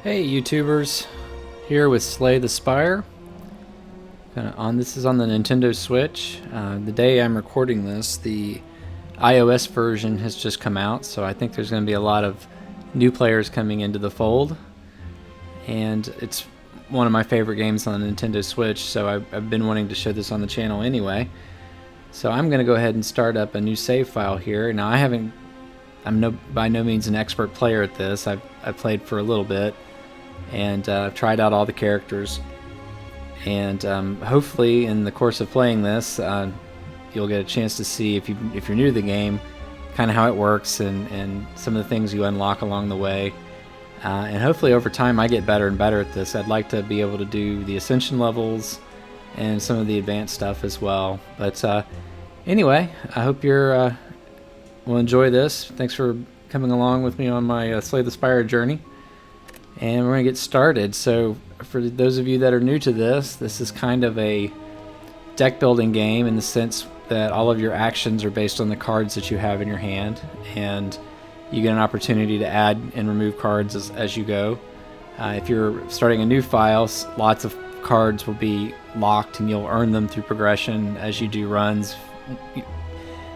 Hey YouTubers, here with Slay the Spire. This is on the Nintendo Switch. The day I'm recording this, the iOS version has just come out, so I think there's going to be a lot of new players coming into the fold. And it's one of my favorite games on the Nintendo Switch, so I've been wanting to show this on the channel anyway. So I'm going to go ahead and start up a new save file here. Now I'm by no means an expert player at this. I've played for a little bit and tried out all the characters, and hopefully in the course of playing this you'll get a chance to see, if you're new to the game, kind of how it works and some of the things you unlock along the way, and hopefully over time I get better and better at this. I'd like to be able to do the ascension levels and some of the advanced stuff as well. But anyway, I hope will enjoy this. Thanks for coming along with me on my Slay the Spire journey. And we're going to get started. So for those of you that are new to this is kind of a deck building game in the sense that all of your actions are based on the cards that you have in your hand, and you get an opportunity to add and remove cards as you go. If you're starting a new file, lots of cards will be locked and you'll earn them through progression as you do runs.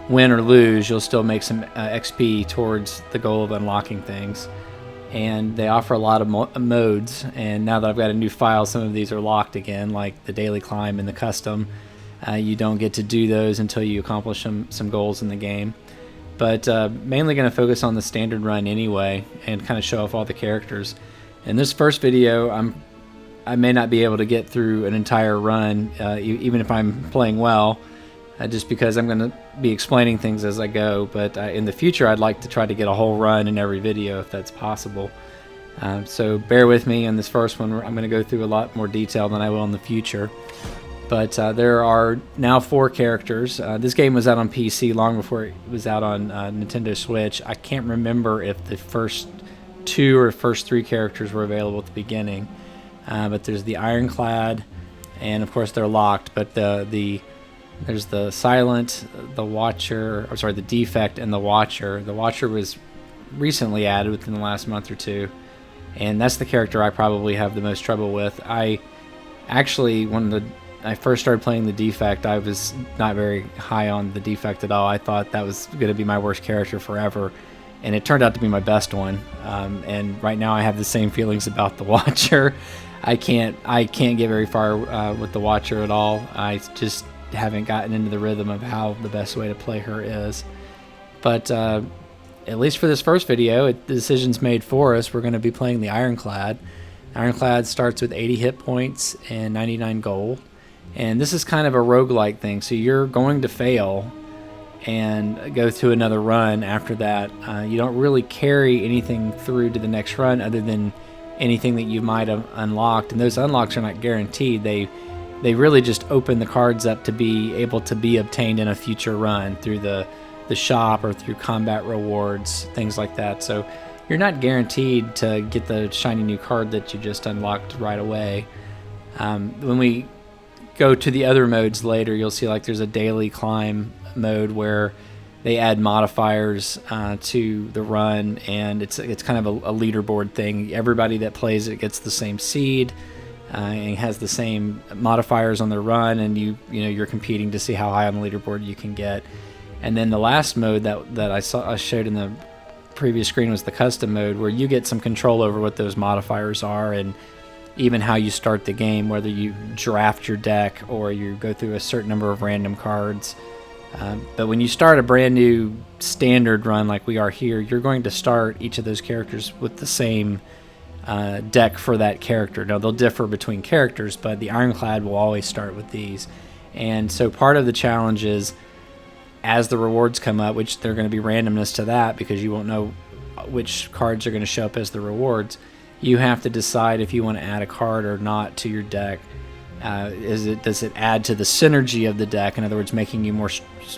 Win or lose, you'll still make some XP towards the goal of unlocking things. And they offer a lot of modes, and now that I've got a new file, some of these are locked again, like the daily climb and the custom. You don't get to do those until you accomplish some goals in the game. But mainly going to focus on the standard run anyway and kind of show off all the characters. In this first video, I may not be able to get through an entire run, even if I'm playing well, just because I'm going to be explaining things as I go. But in the future, I'd like to try to get a whole run in every video if that's possible. So bear with me on this first one. I'm going to go through a lot more detail than I will in the future. But there are now 4 characters. This game was out on PC long before it was out on Nintendo Switch. I can't remember if the first 2 or first 3 characters were available at the beginning. But there's the Ironclad, and of course they're locked. But there's the Silent, the Watcher, the Defect, and the Watcher. The Watcher was recently added within the last month or 2, and that's the character I probably have the most trouble with. I first started playing the Defect, I was not very high on the Defect at all. I thought that was going to be my worst character forever, and it turned out to be my best one. And right now I have the same feelings about the Watcher. I can't get very far with the Watcher at all. I just haven't gotten into the rhythm of how the best way to play her is. But at least for this first video, the decision's made for us. We're going to be playing the Ironclad. Ironclad starts with 80 hit points and 99 gold. And this is kind of a rogue-lite thing, so you're going to fail and go through another run after that. You don't really carry anything through to the next run other than anything that you might have unlocked, and those unlocks are not guaranteed. They really just open the cards up to be able to be obtained in a future run through the shop or through combat rewards, things like that. So you're not guaranteed to get the shiny new card that you just unlocked right away. When we go to the other modes later, you'll see like there's a daily climb mode where they add modifiers to the run, and it's kind of a leaderboard thing. Everybody that plays it gets the same seed and has the same modifiers on their run, and you're competing to see how high on the leaderboard you can get. And then the last mode that I showed in the previous screen was the custom mode, where you get some control over what those modifiers are and even how you start the game, whether you draft your deck or you go through a certain number of random cards. But when you start a brand new standard run like we are here, you're going to start each of those characters with the same deck for that character. Now they'll differ between characters, but the Ironclad will always start with these. And so part of the challenge is, as the rewards come up, which they're going to be randomness to that because you won't know which cards are going to show up as the rewards, you have to decide if you want to add a card or not to your deck. Does it add to the synergy of the deck, in other words making you more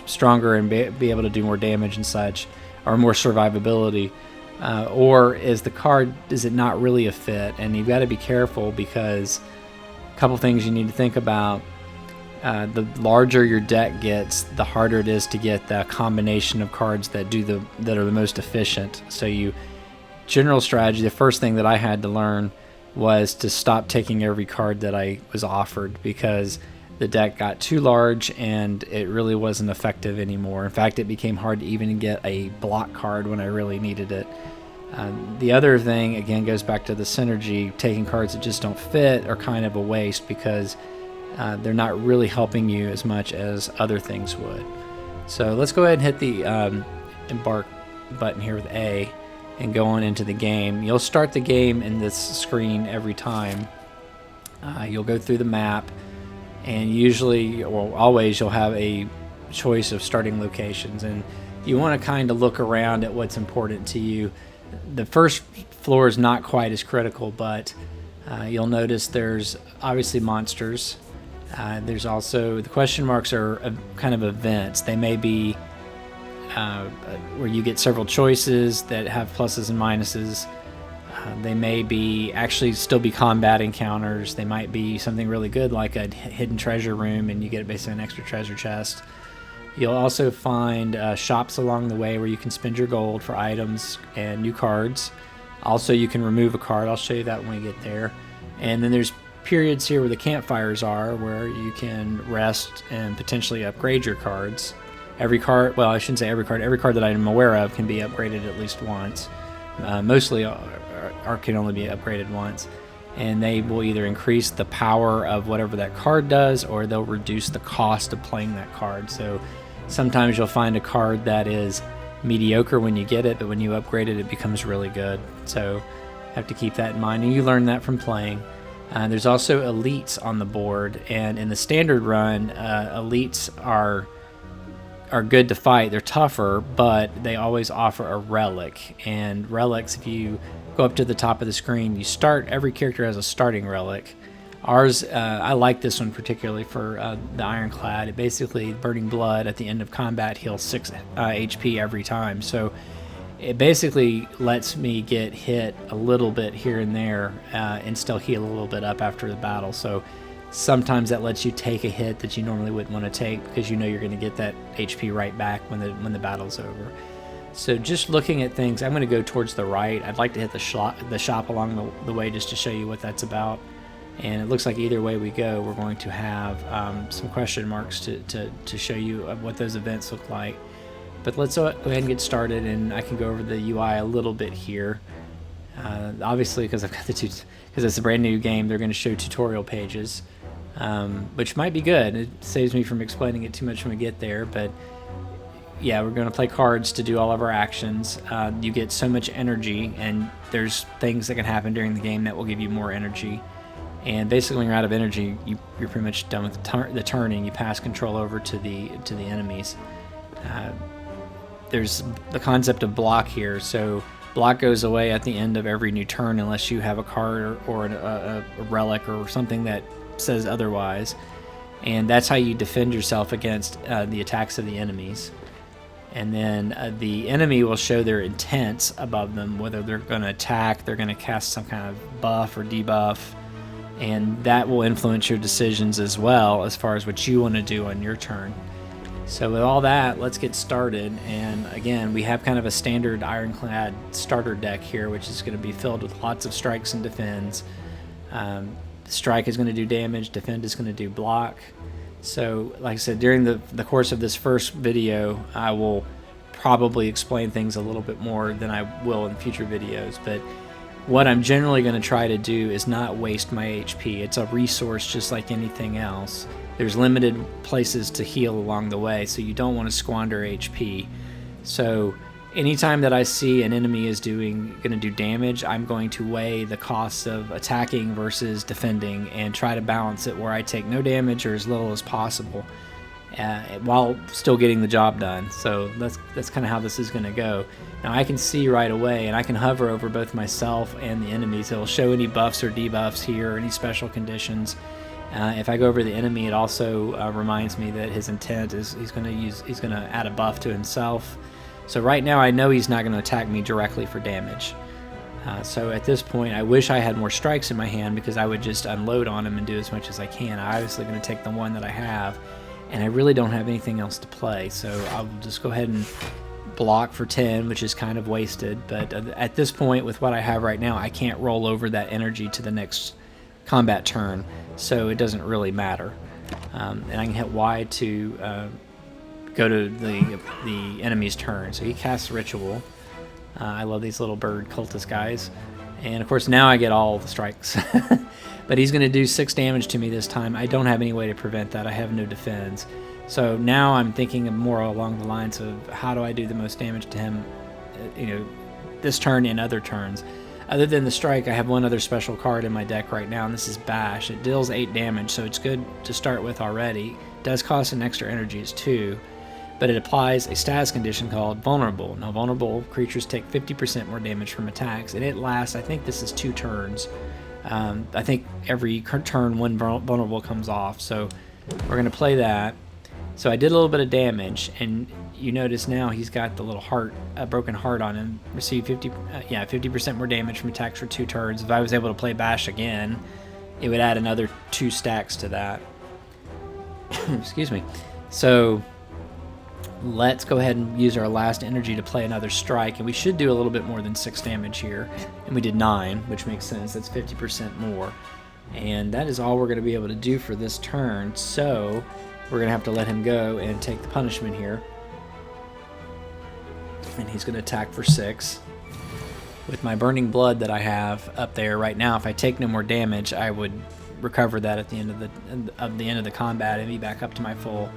stronger and be able to do more damage and such, or more survivability, or is it not really a fit? And you've got to be careful, because a couple things you need to think about. The larger your deck gets, the harder it is to get the combination of cards that are the most efficient. So general strategy, the first thing that I had to learn was to stop taking every card that I was offered, because the deck got too large and it really wasn't effective anymore. In fact, it became hard to even get a block card when I really needed it. The other thing, again, goes back to the synergy. Taking cards that just don't fit are kind of a waste, because they're not really helping you as much as other things would. So let's go ahead and hit the embark button here with A and go on into the game. You'll start the game in this screen every time. You'll go through the map, and usually, or always, you'll have a choice of starting locations, and you want to kind of look around at what's important to you. The first floor is not quite as critical, but you'll notice there's obviously monsters. There's also, the question marks are kind of events. They may be where you get several choices that have pluses and minuses. They may be actually still be combat encounters. They might be something really good like a hidden treasure room, and you get basically an extra treasure chest. You'll also find shops along the way where you can spend your gold for items and new cards. Also, you can remove a card. I'll show you that when we get there. And then there's periods here where the campfires are, where you can rest and potentially upgrade your cards. Every card, well, I shouldn't say every card that I'm aware of can be upgraded at least once. Mostly can only be upgraded once. And they will either increase the power of whatever that card does, or they'll reduce the cost of playing that card. So sometimes you'll find a card that is mediocre when you get it, but when you upgrade it, it becomes really good. So have to keep that in mind, and you learn that from playing. There's also elites on the board, and in the standard run, elites are good to fight. They're tougher, but they always offer a relic. And relics, if you go up to the top of the screen, you start, every character has a starting relic. Ours, I like this one particularly for the Ironclad. It basically, Burning Blood at the end of combat heals 6 HP every time. So it basically lets me get hit a little bit here and there and still heal a little bit up after the battle. So sometimes that lets you take a hit that you normally wouldn't want to take, because you know you're going to get that HP right back when the battle's over. So just looking at things, I'm going to go towards the right. I'd like to hit the shop along the way just to show you what that's about. And it looks like either way we go, we're going to have some question marks to show you what those events look like. But let's go ahead and get started, and I can go over the UI a little bit here. Obviously, because because it's a brand new game, they're going to show tutorial pages, which might be good. It saves me from explaining it too much when we get there. But yeah, we're going to play cards to do all of our actions. You get so much energy, and there's things that can happen during the game that will give you more energy. And basically, when you're out of energy, you're pretty much done with the turning. You pass control over to the enemies. There's the concept of block here. So block goes away at the end of every new turn unless you have a card or a relic or something that says otherwise. And that's how you defend yourself against the attacks of the enemies. And then the enemy will show their intents above them, whether they're going to attack, they're going to cast some kind of buff or debuff. And that will influence your decisions as well as far as what you want to do on your turn. So with all that, let's get started. And again, we have kind of a standard Ironclad starter deck here, which is going to be filled with lots of strikes and defends. Strike is going to do damage, defend is going to do block. So like I said, during the course of this first video, I will probably explain things a little bit more than I will in future videos. But what I'm generally going to try to do is not waste my HP. It's a resource just like anything else. There's limited places to heal along the way, so you don't want to squander HP. So anytime that I see an enemy is going to do damage, I'm going to weigh the costs of attacking versus defending and try to balance it where I take no damage or as little as possible while still getting the job done. So that's kind of how this is going to go. Now I can see right away, and I can hover over both myself and the enemies. It'll show any buffs or debuffs here, any special conditions. If I go over the enemy, it also reminds me that his intent is he's going to add a buff to himself. So right now I know he's not going to attack me directly for damage. So at this point, I wish I had more strikes in my hand, because I would just unload on him and do as much as I can. I'm obviously going to take the one that I have, and I really don't have anything else to play. So I'll just go ahead and block for 10, which is kind of wasted, but at this point with what I have right now, I can't roll over that energy to the next combat turn, so it doesn't really matter. And I can hit Y to go to the enemy's turn. So he casts Ritual. I love these little bird cultist guys. And of course now I get all the strikes. But he's going to do 6 damage to me this time. I don't have any way to prevent that. I have no defense. So now I'm thinking more along the lines of how do I do the most damage to him, this turn and other turns. Other than the strike, I have one other special card in my deck right now, and this is Bash. It deals 8 damage, so it's good to start with already. It does cost an extra energy, it's 2, but it applies a status condition called Vulnerable. Now, vulnerable creatures take 50% more damage from attacks, and it lasts, I think this is 2 turns. I think every turn one vulnerable comes off, so we're going to play that. So I did a little bit of damage, and you notice now he's got the little heart, a broken heart on him. Receive 50% more damage from attacks for 2 turns. If I was able to play Bash again, it would add another 2 stacks to that. Excuse me. So let's go ahead and use our last energy to play another strike, and we should do a little bit more than 6 damage here. And we did 9, which makes sense. That's 50% more. And that is all we're going to be able to do for this turn. So we're going to have to let him go and take the punishment here. And he's going to attack for 6. With my Burning Blood that I have up there right now, if I take no more damage, I would recover that at the end of the combat and be back up to my full.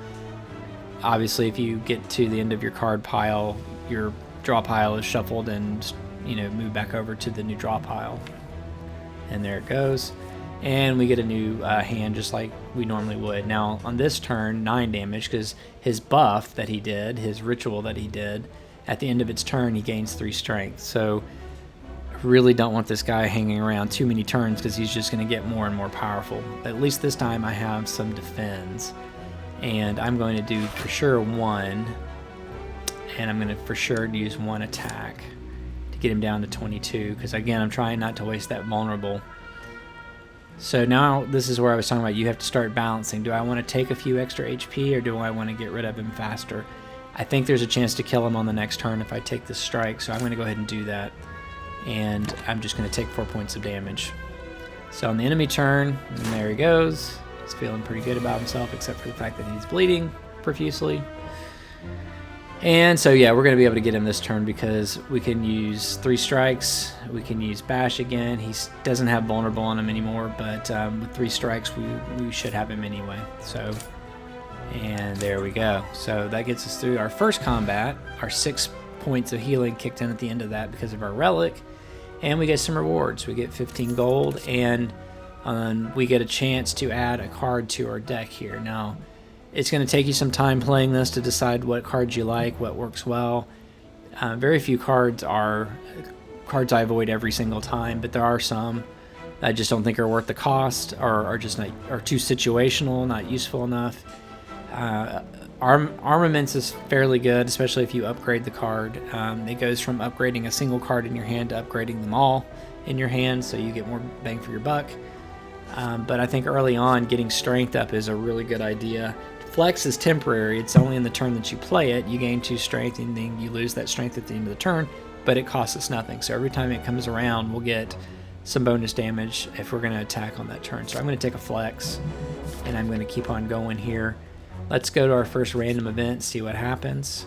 Obviously, if you get to the end of your card pile, your draw pile is shuffled and move back over to the new draw pile. And there it goes. And we get a new hand just like we normally would. Now on this turn, 9 damage, because his buff that he did, his ritual that he did, at the end of its turn he gains 3 strength. So I really don't want this guy hanging around too many turns because he's just going to get more and more powerful. But at least this time I have some defense. And I'm going to do for sure 1. And I'm going to for sure use 1 attack to get him down to 22. Because again, I'm trying not to waste that vulnerable. So now this is where I was talking about you have to start balancing. Do I want to take a few extra HP or do I want to get rid of him faster? I think there's a chance to kill him on the next turn if I take the strike, so I'm going to go ahead and do that. And I'm just going to take 4 points of damage. So on the enemy turn, and there he goes. He's feeling pretty good about himself except for the fact that he's bleeding profusely. And so yeah, we're going to be able to get him this turn because we can use 3 strikes. We can use Bash again. He doesn't have Vulnerable on him anymore, but with 3 strikes we should have him anyway. So, and there we go. So that gets us through our first combat. Our 6 points of healing kicked in at the end of that because of our relic. And we get some rewards. We get 15 gold and we get a chance to add a card to our deck here. Now, it's going to take you some time playing this to decide what cards you like, what works well. Very few cards are cards I avoid every single time, but there are some I just don't think are worth the cost, or are just not, are too situational, not useful enough. Armaments is fairly good, especially if you upgrade the card. It goes from upgrading a single card in your hand to upgrading them all in your hand, so you get more bang for your buck. But I think early on, getting strength up is a really good idea. Flex is temporary. It's only in the turn that you play it. You gain 2 strength, and then you lose that strength at the end of the turn, but it costs us nothing. So every time it comes around, we'll get some bonus damage if we're going to attack on that turn. So I'm going to take a flex, and I'm going to keep on going here. Let's go to our first random event, see what happens.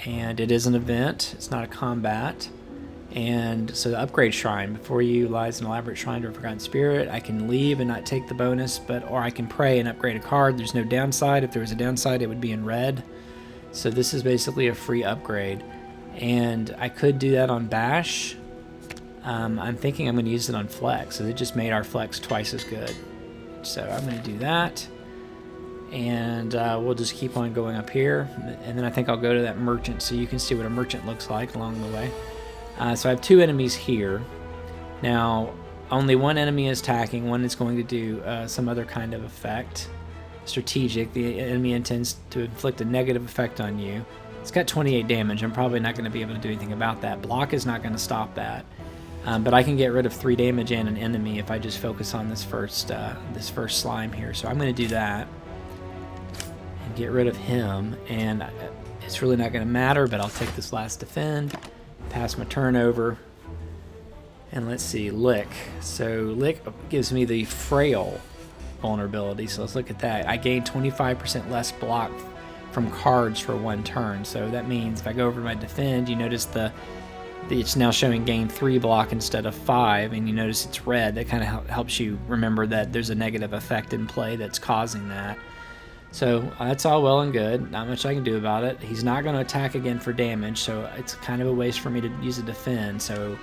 And it is an event. It's not a combat. And so the upgrade shrine, before you lies an elaborate shrine to a forgotten spirit. I can leave and not take the bonus, or I can pray and upgrade a card. There's no downside. If there was a downside, it would be in red. So this is basically a free upgrade. And I could do that on Bash. I'm thinking I'm going to use it on Flex, so it just made our Flex twice as good. So I'm going to do that. And we'll just keep on going up here. And then I think I'll go to that merchant so you can see what a merchant looks like along the way. So I have 2 enemies here. Now, only one enemy is attacking. One is going to do some other kind of effect. Strategic. The enemy intends to inflict a negative effect on you. It's got 28 damage. I'm probably not going to be able to do anything about that. Block is not going to stop that. But I can get rid of 3 damage and an enemy if I just focus on this first slime here. So I'm going to do that and get rid of him. And it's really not going to matter, but I'll take this last defend, pass my turn over, and let's see, lick. So lick gives me the frail vulnerability, so let's look at that. I gain 25% less block from cards for 1 turn, so that means if I go over to my defend, you notice it's now showing gain 3 block instead of 5, and you notice it's red. That kind of helps you remember that there's a negative effect in play that's causing that. So that's all well and good, not much I can do about it. He's not going to attack again for damage, so it's kind of a waste for me to use a defend, so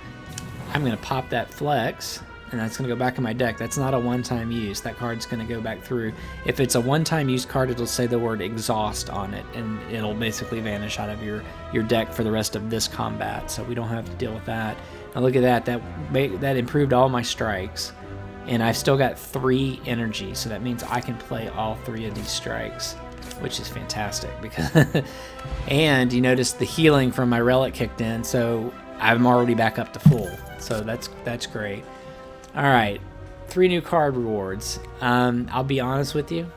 I'm going to pop that flex, and that's going to go back in my deck. That's not a one-time use. That card's going to go back through. If it's a one-time use card, it'll say the word exhaust on it, and it'll basically vanish out of your deck for the rest of this combat, so we don't have to deal with that. Now look at that. That improved all my strikes, and I've still got 3 energy, so that means I can play all 3 of these strikes, which is fantastic. And you notice the healing from my relic kicked in, so I'm already back up to full. So that's great. All right, 3 new card rewards. I'll be honest with you.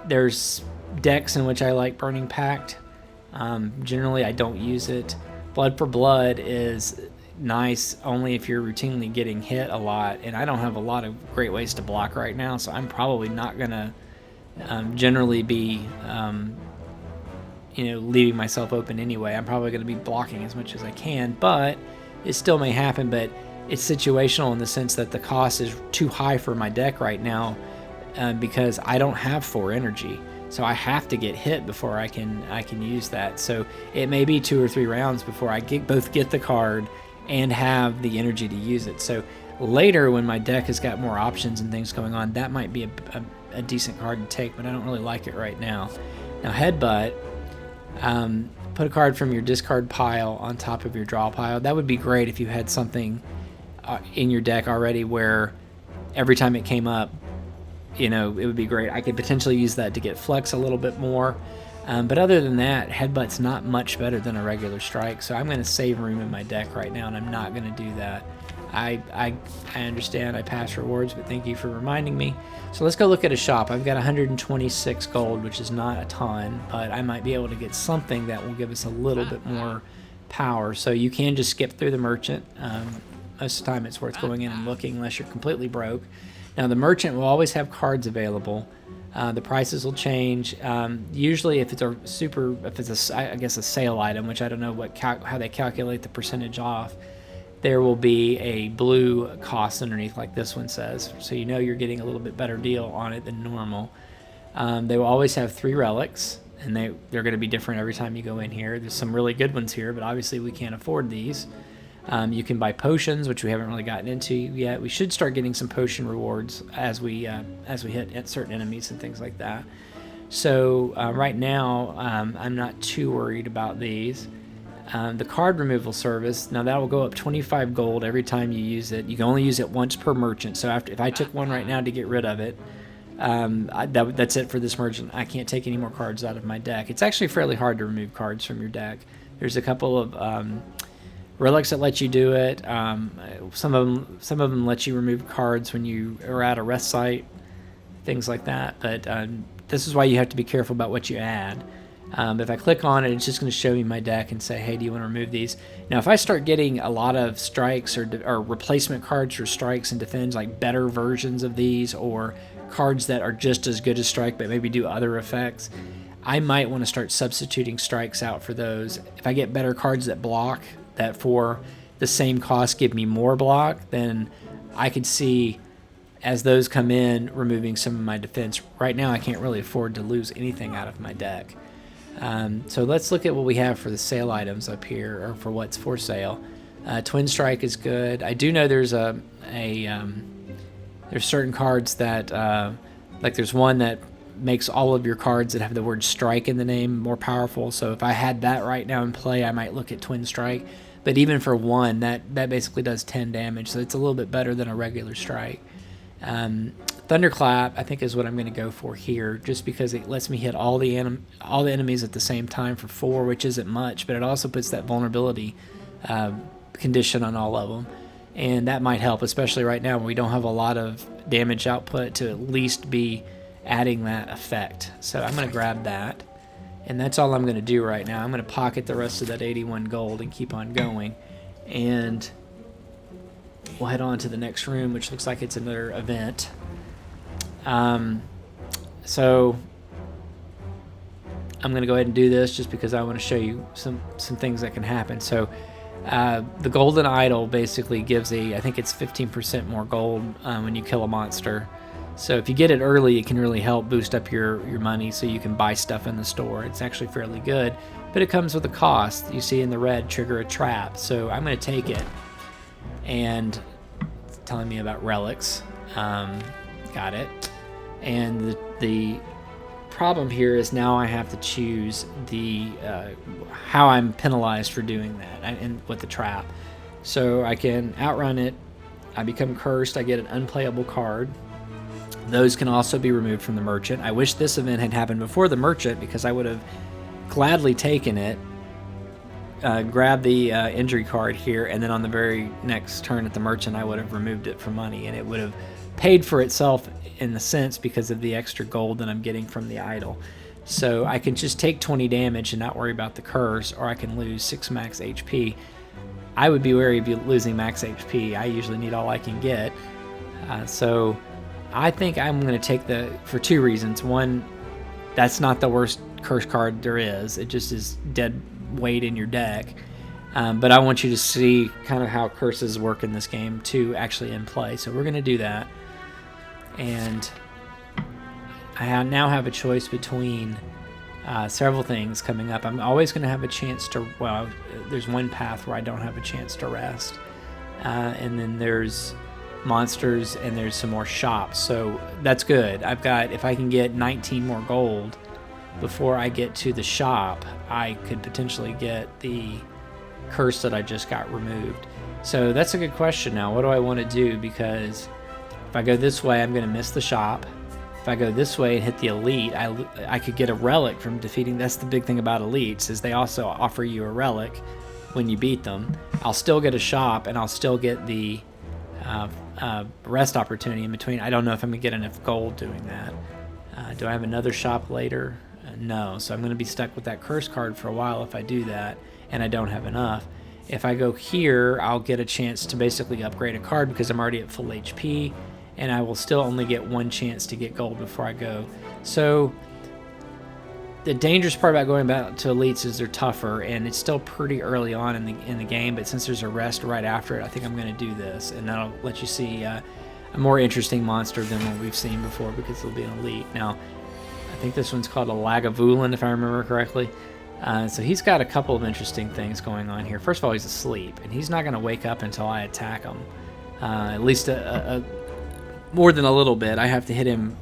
There's decks in which I like Burning Pact. Generally, I don't use it. Blood for Blood is nice only if you're routinely getting hit a lot, and I don't have a lot of great ways to block right now, so I'm probably not gonna generally be leaving myself open anyway. I'm probably going to be blocking as much as I can, but it still may happen. But it's situational in the sense that the cost is too high for my deck right now because I don't have 4 energy, so I have to get hit before I can use that. So it may be 2 or 3 rounds before I both get the card and have the energy to use it. So later, when my deck has got more options and things going on, that might be a decent card to take, but I don't really like it right now. Now Headbutt. Put a card from your discard pile on top of your draw pile. That would be great if you had something in your deck already where every time it came up, it would be great. I could potentially use that to get flex a little bit more. But other than that, Headbutt's not much better than a regular strike, so I'm going to save room in my deck right now, and I'm not going to do that. I understand I pass rewards, but thank you for reminding me. So let's go look at a shop. I've got 126 gold, which is not a ton, but I might be able to get something that will give us a little bit more power. So you can just skip through the merchant. Most of the time it's worth going in and looking unless you're completely broke. Now the merchant will always have cards available. The prices will change. Usually if it's a sale item, which I don't know how they calculate the percentage off, there will be a blue cost underneath like this one says. So you're getting a little bit better deal on it than normal. They will always have 3 relics, and they're going to be different every time you go in here. There's some really good ones here, but obviously we can't afford these. You can buy potions, which we haven't really gotten into yet. We should start getting some potion rewards as we hit at certain enemies and things like that. So right now, I'm not too worried about these. The card removal service, now that will go up 25 gold every time you use it. You can only use it once per merchant. So if I took one right now to get rid of it, that's it for this merchant. I can't take any more cards out of my deck. It's actually fairly hard to remove cards from your deck. There's a couple of relics that let you do it. Some of them let you remove cards when you are at a rest site, things like that. But this is why you have to be careful about what you add. If I click on it, it's just going to show me my deck and say, hey, do you want to remove these? Now, if I start getting a lot of strikes or replacement cards for strikes and defends, like better versions of these, or cards that are just as good as strike but maybe do other effects, I might want to start substituting strikes out for those. If I get better cards that block, that for the same cost give me more block, then I could see, as those come in, removing some of my defense. Right now, I can't really afford to lose anything out of my deck. So let's look at what we have for the sale items up here, or for what's for sale. Twin Strike is good. I do know there's there's certain cards that like there's one that makes all of your cards that have the word strike in the name more powerful. So if I had that right now in play, I might look at Twin Strike. But even for one, that basically does 10 damage, so it's a little bit better than a regular strike. Thunderclap, I think, is what I'm going to go for here, just because it lets me hit all the enemies at the same time for 4, which isn't much, but it also puts that vulnerability condition on all of them, and that might help, especially right now when we don't have a lot of damage output, to at least be adding that effect. So I'm going to grab that, And that's all I'm going to do right now. I'm going to pocket the rest of that 81 gold and keep on going. And we'll head on to the next room, which looks like it's another event. So I'm going to go ahead and do this just because I want to show you some things that can happen. So the golden idol basically gives I think it's 15% more gold when you kill a monster. So if you get it early, it can really help boost up your money so you can buy stuff in the store. It's actually fairly good, but it comes with a cost. You see in the red, trigger a trap. So I'm going to take it, and it's telling me about relics. Got it. And the problem here is now I have to choose how I'm penalized for doing that and with the trap. So I can outrun it. I become cursed. I get an unplayable card. Those can also be removed from the merchant. I wish this event had happened before the merchant because I would have gladly taken it, grabbed the injury card here, and then on the very next turn at the merchant I would have removed it for money, and it would have paid for itself in the sense because of the extra gold that I'm getting from the idol. So I can just take 20 damage and not worry about the curse, or I can lose 6 max HP. I would be wary of losing max HP. I usually need all I can get. So I think I'm going to take for 2 reasons. One, that's not the worst curse card there is. It just is dead weight in your deck. But I want you to see kind of how curses work in this game too, actually in play. So we're going to do that. And I now have a choice between several things coming up. I'm always going to have a chance to, well, there's one path where I don't have a chance to rest. And then there's monsters and there's some more shops. So that's good. I've got, if I can get 19 more gold before I get to the shop, I could potentially get the curse that I just got removed. So that's a good question now. What do I want to do? Because if I go this way, I'm going to miss the shop. If I go this way and hit the elite, I could get a relic from defeating. That's the big thing about elites, is they also offer you a relic when you beat them. I'll still get a shop, and I'll still get the rest opportunity in between. I don't know if I'm going to get enough gold doing that. Do I have another shop later? No. So I'm going to be stuck with that curse card for a while if I do that, and I don't have enough. If I go here, I'll get a chance to basically upgrade a card because I'm already at full HP, and I will still only get 1 chance to get gold before I go. So the dangerous part about going back to elites is they're tougher, and it's still pretty early on in the game, but since there's a rest right after it, I think I'm going to do this, and that'll let you see a more interesting monster than what we've seen before because it'll be an elite. Now, I think this one's called a Lagavulin, if I remember correctly. So he's got a couple of interesting things going on here. First of all, he's asleep, and he's not going to wake up until I attack him. At least more than a little bit. I have to hit him,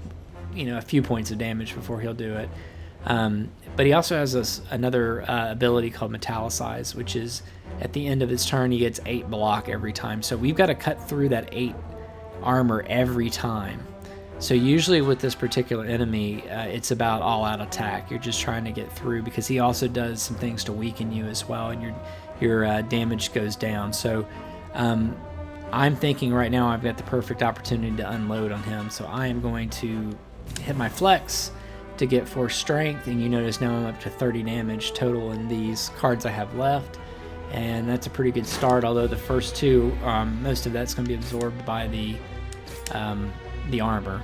a few points of damage before he'll do it. But he also has another ability called Metallicize, which is at the end of his turn, he gets 8 block every time. So we've got to cut through that 8 armor every time. So usually with this particular enemy, it's about all-out attack. You're just trying to get through because he also does some things to weaken you as well, and your damage goes down. So I'm thinking right now I've got the perfect opportunity to unload on him. So I am going to hit my flex to get 4 strength, and you notice now I'm up to 30 damage total in these cards I have left, and that's a pretty good start, although the first 2, most of that's going to be absorbed by the armor,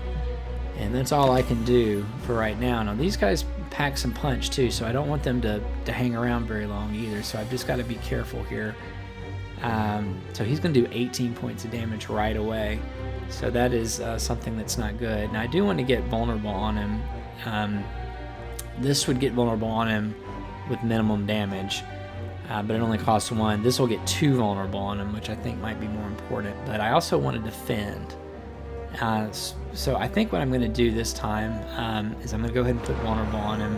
and that's all I can do for right now. Now these guys pack some punch too, so I don't want them to hang around very long either, so I've just got to be careful here. So he's going to do 18 points of damage right away, so that is something that's not good. Now I do want to get vulnerable on him. This would get vulnerable on him with minimum damage, but it only costs 1. This will get 2 vulnerable on him, which I think might be more important, but I also want to defend. So I think what I'm going to do this time is I'm going to go ahead and put vulnerable on him,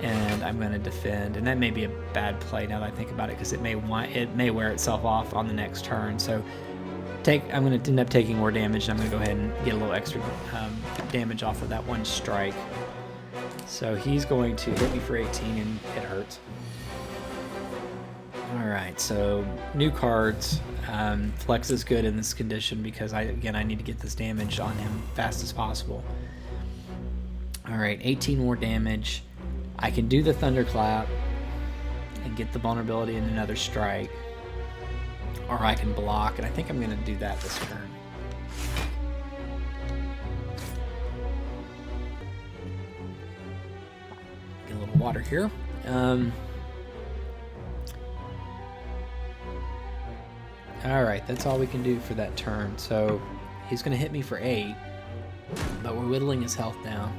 and I'm going to defend. And that may be a bad play now that I think about it, because it may wear itself off on the next turn. So I'm going to end up taking more damage, and I'm going to go ahead and get a little extra damage off of that 1 strike. So he's going to hit me for 18, and it hurts. Alright, so new cards. Flex is good in this condition because I need to get this damage on him fast as possible. Alright, 18 more damage. I can do the thunderclap and get the vulnerability in another strike, or I can block, and I think I'm going to do that this turn. Get a little water here. Alright, that's all we can do for that turn. So he's going to hit me for 8, but we're whittling his health down.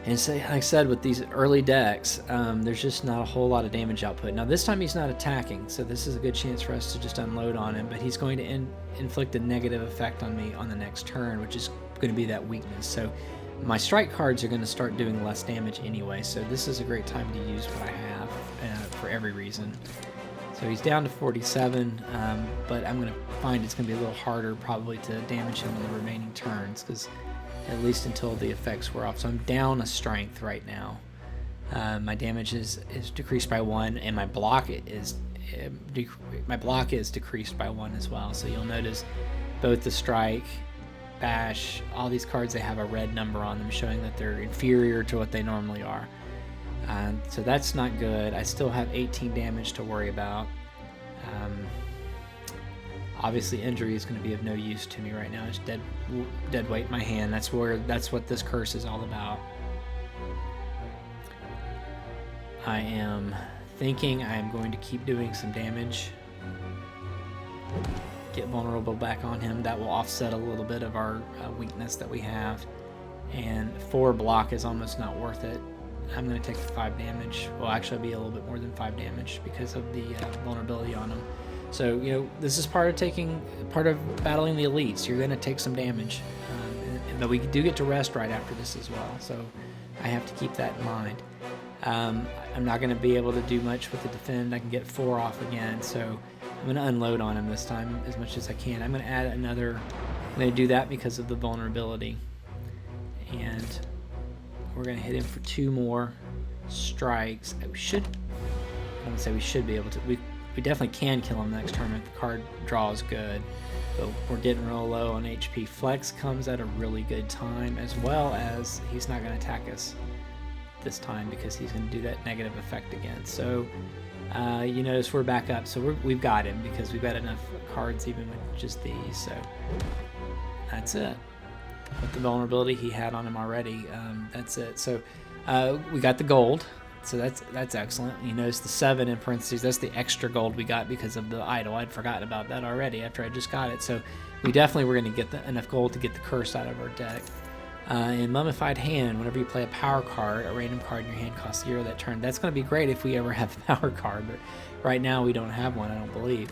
And so, like I said, with these early decks, there's just not a whole lot of damage output. Now this time he's not attacking, so this is a good chance for us to just unload on him, but he's going to inflict a negative effect on me on the next turn, which is going to be that weakness. So my strike cards are going to start doing less damage anyway, so this is a great time to use what I have for every reason. So he's down to 47, but I'm going to find it's going to be a little harder probably to damage him on the remaining turns, because at least until the effects wear off. So I'm down a strength right now. My damage is decreased by 1, and my block is decreased by 1 as well. So you'll notice both the strike, bash, all these cards, they have a red number on them showing that they're inferior to what they normally are. So that's not good. I still have 18 damage to worry about. Obviously injury is going to be of no use to me right now. It's dead weight in my hand. That's what this curse is all about. I am thinking I am going to keep doing some damage. Get vulnerable back on him. That will offset a little bit of our weakness that we have. And 4 block is almost not worth it. I'm going to take 5 damage. Well, actually, it'll be a little bit more than 5 damage because of the vulnerability on him. So, you know, this is part of battling the elites. You're going to take some damage. But we do get to rest right after this as well. So I have to keep that in mind. I'm not going to be able to do much with the defend. I can get 4 off again. So I'm going to unload on him this time as much as I can. I'm going to add another. I'm going to do that because of the vulnerability. And we're going to hit him for 2 more strikes. I don't say we should be able to. We definitely can kill him next turn if the card draw is good. But we're getting real low on HP. Flex comes at a really good time, as well as he's not going to attack us this time because he's going to do that negative effect again. So you notice we're back up. So we've got him because we've got enough cards even with just these. So that's it. With the vulnerability he had on him already, that's it. So we got the gold. So that's excellent. You notice the 7 in parentheses, that's the extra gold we got because of the idol. I'd forgotten about that already after I just got it. So we definitely were going to get enough gold to get the curse out of our deck. In Mummified Hand, whenever you play a power card, a random card in your hand costs 0 that turn. That's going to be great if we ever have a power card, but right now we don't have one, I don't believe.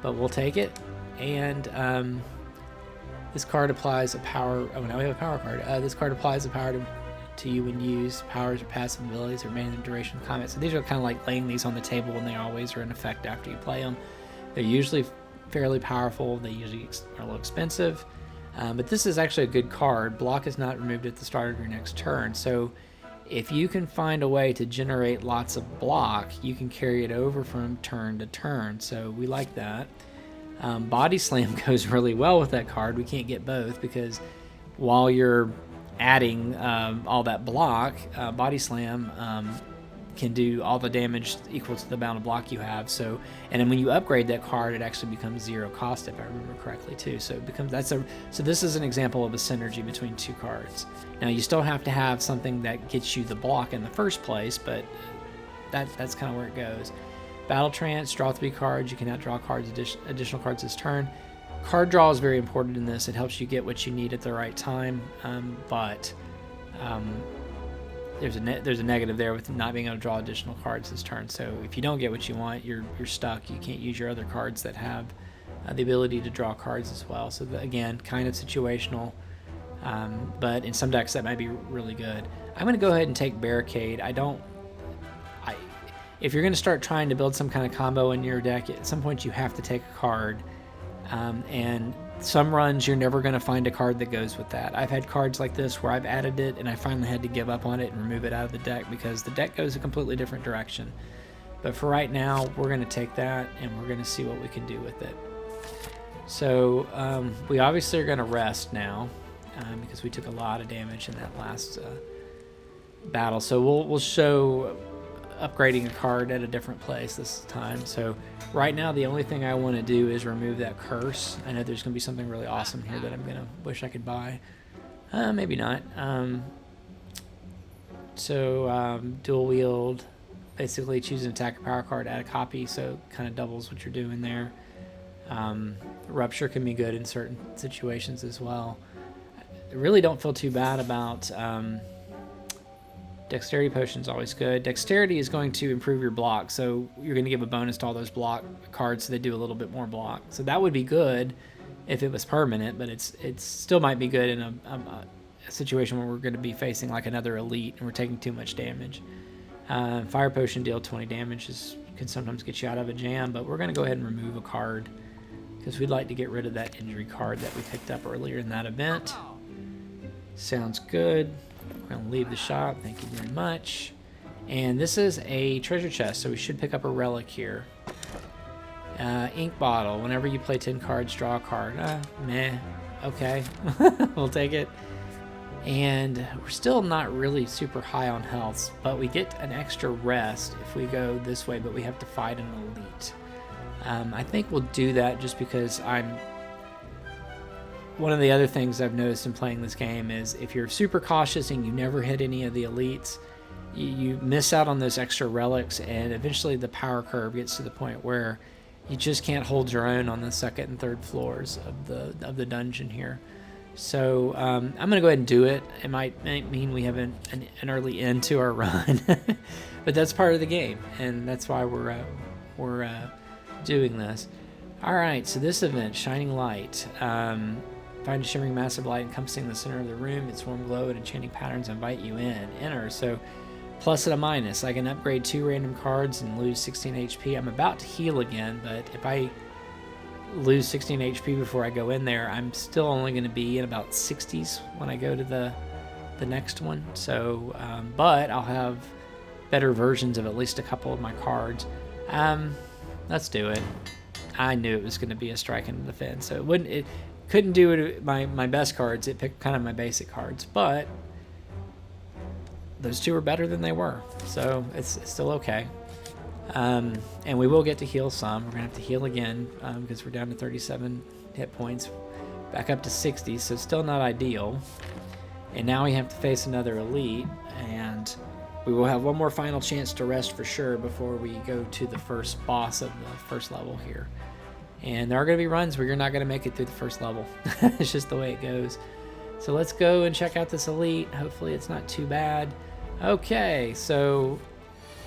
But we'll take it. And this card applies a power. Oh, now we have a power card. This card applies a power to you when used. Powers or passive abilities or remaining the duration of combat. So these are kind of like laying these on the table, and they always are in effect after you play them. They're usually fairly powerful. They usually are a little expensive. But this is actually a good card. Block is not removed at the start of your next turn. So if you can find a way to generate lots of block, you can carry it over from turn to turn. So we like that. Body Slam goes really well with that card. We can't get both because while you're adding all that block, Body Slam can do all the damage equal to the amount of block you have. So, and then when you upgrade that card, it actually becomes 0 cost if I remember correctly too. So it becomes so this is an example of a synergy between 2 cards. Now you still have to have something that gets you the block in the first place, but that's kind of where it goes. Battle Trance, draw 3 cards. You can now draw cards, additional cards this turn. Card draw is very important in this. It helps you get what you need at the right time, but there's a negative there with not being able to draw additional cards this turn. So if you don't get what you want, you're stuck. You can't use your other cards that have the ability to draw cards as well. So again, kind of situational, but in some decks that might be really good. I'm going to go ahead and take Barricade. If you're going to start trying to build some kind of combo in your deck, at some point you have to take a card. And some runs you're never going to find a card that goes with that. I've had cards like this where I've added it and I finally had to give up on it and remove it out of the deck because the deck goes a completely different direction. But for right now, we're going to take that and we're going to see what we can do with it. So we obviously are going to rest now because we took a lot of damage in that battle. So we'll show upgrading a card at a different place this time. So right now the only thing I want to do is remove that curse. I know there's going to be something really awesome here that I'm going to wish I could buy. Maybe not. Dual wield, basically choose an attack or power card, add a copy, so it kind of doubles what you're doing there. Rupture can be good in certain situations as well. I really don't feel too bad about dexterity potion is always good. Dexterity is going to improve your block, so you're going to give a bonus to all those block cards so they do a little bit more block. So that would be good if it was permanent, but it still might be good in a situation where we're going to be facing like another elite and we're taking too much damage. Fire potion deal 20 damage can sometimes get you out of a jam, but we're going to go ahead and remove a card because we'd like to get rid of that injury card that we picked up earlier in that event. Sounds good. We're going to leave the shop. Thank you very much. And this is a treasure chest, so we should pick up a relic here. Ink bottle. Whenever you play 10 cards, draw a card. Meh. Okay. We'll take it. And we're still not really super high on health, but we get an extra rest if we go this way, but we have to fight an elite. I think we'll do that just because one of the other things I've noticed in playing this game is if you're super cautious and you never hit any of the elites, you miss out on those extra relics, and eventually the power curve gets to the point where you just can't hold your own on the second and third floors of the dungeon here. So I'm going to go ahead and do it. It might mean we have an early end to our run, but that's part of the game, and that's why we're doing this. All right, so this event, Shining Light. Find a shimmering massive light encompassing the center of the room. Its warm glow and enchanting patterns invite you in. Enter. So plus and a minus. I can upgrade 2 random cards and lose 16 HP. I'm about to heal again, but if I lose 16 HP before I go in there, I'm still only going to be in about 60s when I go to the next one. So, but I'll have better versions of at least a couple of my cards. Let's do it. I knew it was going to be a strike and defense, so it couldn't do it. My best cards. It picked kind of my basic cards, but those two are better than they were, so it's still okay. And we will get to heal some. We're gonna have to heal again because we're down to 37 hit points, back up to 60, so still not ideal. And now we have to face another elite, and we will have one more final chance to rest for sure before we go to the first boss of the first level here. And there are going to be runs where you're not going to make it through the first level. It's just the way it goes. So let's go and check out this elite. Hopefully it's not too bad. Okay, so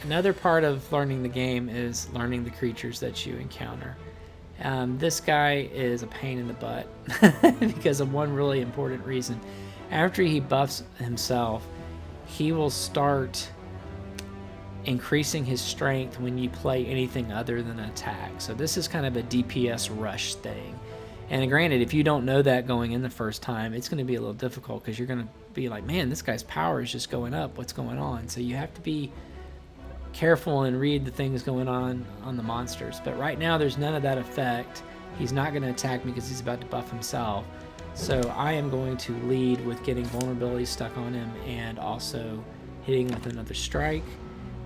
another part of learning the game is learning the creatures that you encounter. This guy is a pain in the butt because of one really important reason. After he buffs himself, he will start increasing his strength when you play anything other than attack. So this is kind of a DPS rush thing. And granted, if you don't know that going in the first time, it's going to be a little difficult because you're going to be like, man, this guy's power is just going up. What's going on? So you have to be careful and read the things going on the monsters. But right now, there's none of that effect. He's not going to attack me because he's about to buff himself. So I am going to lead with getting vulnerability stuck on him and also hitting with another strike.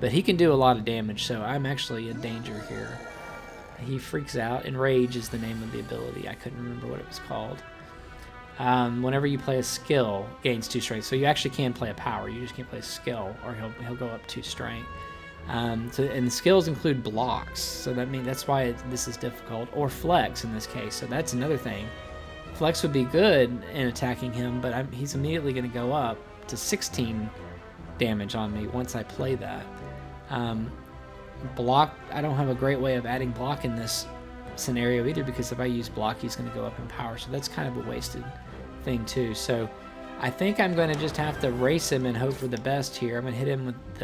But he can do a lot of damage, so I'm actually in danger here. He freaks out. Enrage is the name of the ability. I couldn't remember what it was called. Whenever you play a skill, gains 2 strength. So you actually can play a power. You just can't play a skill, or he'll go up 2 strength. And the skills include blocks, so that's why this is difficult. Or flex in this case. So that's another thing. Flex would be good in attacking him, but he's immediately going to go up to 16 damage on me once I play that. Block, I don't have a great way of adding block in this scenario either, because if I use block, he's going to go up in power, so that's kind of a wasted thing too. So I think I'm going to just have to race him and hope for the best here. I'm going to hit him with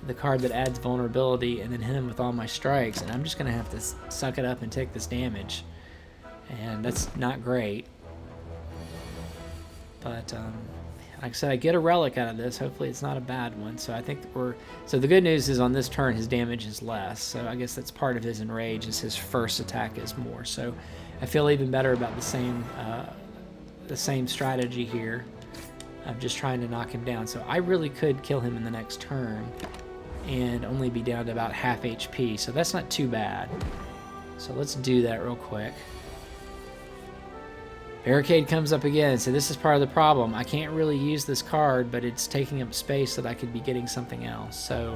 the card that adds vulnerability and then hit him with all my strikes, and I'm just going to have to suck it up and take this damage, and that's not great. But like I said, I get a relic out of this. Hopefully it's not a bad one. So I think so the good news is on this turn his damage is less. So I guess that's part of his enrage, is his first attack is more. So I feel even better about the same strategy here. of just trying to knock him down. So I really could kill him in the next turn and only be down to about half HP, so that's not too bad. So let's do that real quick. Barricade comes up again, so this is part of the problem. I can't really use this card, but it's taking up space that I could be getting something else. So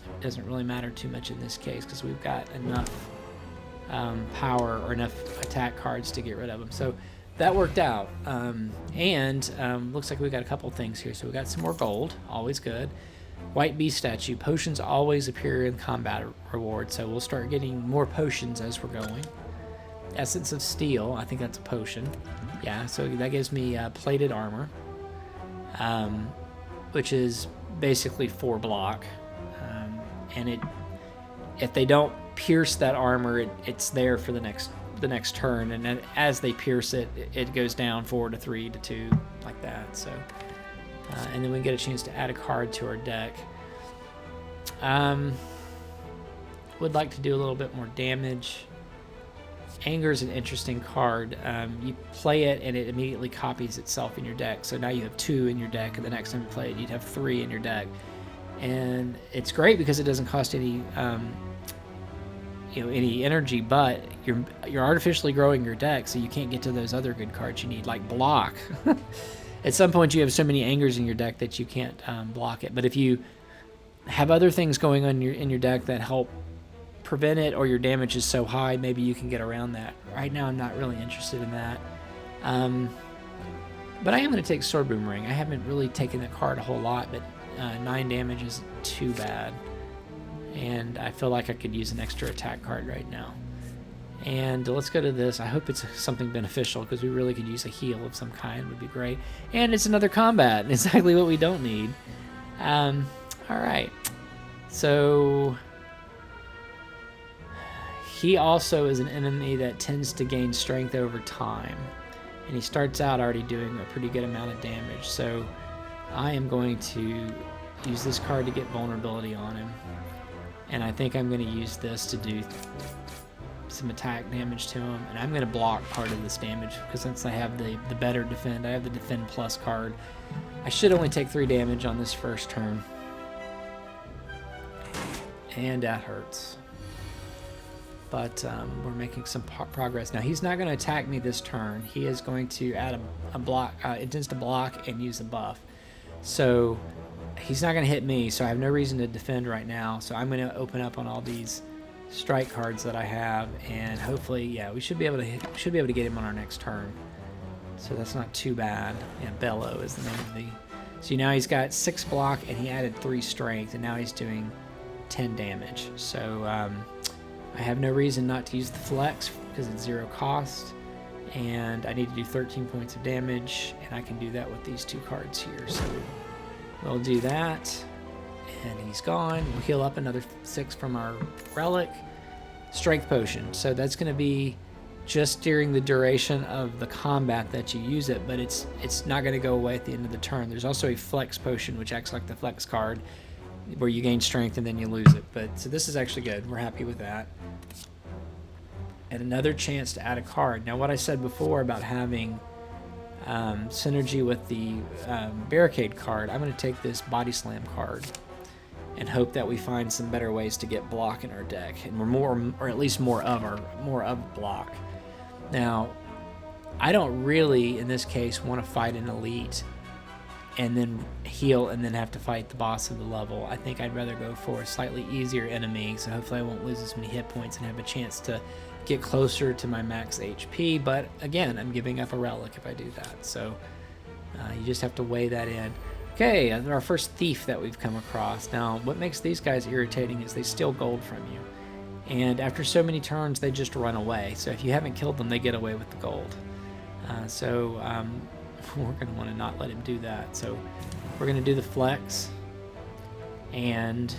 it doesn't really matter too much in this case because we've got enough power or enough attack cards to get rid of them. So that worked out. Looks like we got a couple things here. So we got some more gold, always good. White Beast statue. Potions always appear in combat reward, so we'll start getting more potions as we're going. Essence of Steel, I think that's a potion. Yeah, so that gives me plated armor, which is basically 4 block. And if they don't pierce that armor, it's there for the next turn, and then as they pierce it, it goes down 4 to 3 to 2, like that. So, and then we get a chance to add a card to our deck. Would like to do a little bit more damage. Anger is an interesting card. You play it and it immediately copies itself in your deck. So now you have 2 in your deck, and the next time you play it, you'd have 3 in your deck. And it's great because it doesn't cost any, any energy, but you're artificially growing your deck, so you can't get to those other good cards you need, like block. At some point, you have so many angers in your deck that you can't block it. But if you have other things going on in your deck that help prevent it, or your damage is so high, maybe you can get around that. Right now, I'm not really interested in that. But I am going to take Sword Boomerang. I haven't really taken the card a whole lot, but 9 damage isn't too bad. And I feel like I could use an extra attack card right now. And let's go to this. I hope it's something beneficial, because we really could use a heal of some kind. Would be great. And it's another combat. Exactly what we don't need. All right. So he also is an enemy that tends to gain strength over time. And he starts out already doing a pretty good amount of damage. So I am going to use this card to get vulnerability on him. And I think I'm going to use this to do some attack damage to him. And I'm going to block part of this damage, because since I have the better defend, I have the defend plus card. I should only take 3 damage on this first turn. And that hurts. But we're making some progress. Now, he's not going to attack me this turn. He is going to add a block. Intends to block and use a buff. So he's not going to hit me, so I have no reason to defend right now. So I'm going to open up on all these strike cards that I have, and hopefully, yeah, we should be able to get him on our next turn. So that's not too bad. Yeah, Bellow is the name of the. So now he's got 6 block, and he added 3 strength, and now he's doing 10 damage. So I have no reason not to use the flex, because it's 0 cost, and I need to do 13 points of damage, and I can do that with these 2 cards here. So we'll do that, and he's gone. We'll heal up another 6 from our relic. Strength potion. So that's going to be just during the duration of the combat that you use it, but it's not going to go away at the end of the turn. There's also a flex potion, which acts like the flex card, where you gain strength and then you lose it. But so this is actually good. We're happy with that. And another chance to add a card. Now, what I said before about having synergy with the barricade card, I'm going to take this body slam card and hope that we find some better ways to get block in our deck, and we're more at least more of block. Now, I don't really in this case want to fight an elite and then heal and then have to fight the boss of the level. I think I'd rather go for a slightly easier enemy, so hopefully I won't lose as many hit points and have a chance to get closer to my max HP. But again, I'm giving up a relic if I do that, so you just have to weigh that in. Okay, our first thief that we've come across. Now, what makes these guys irritating is they steal gold from you, and after so many turns they just run away. So if you haven't killed them, they get away with the gold. We're going to want to not let him do that. So we're going to do the flex, and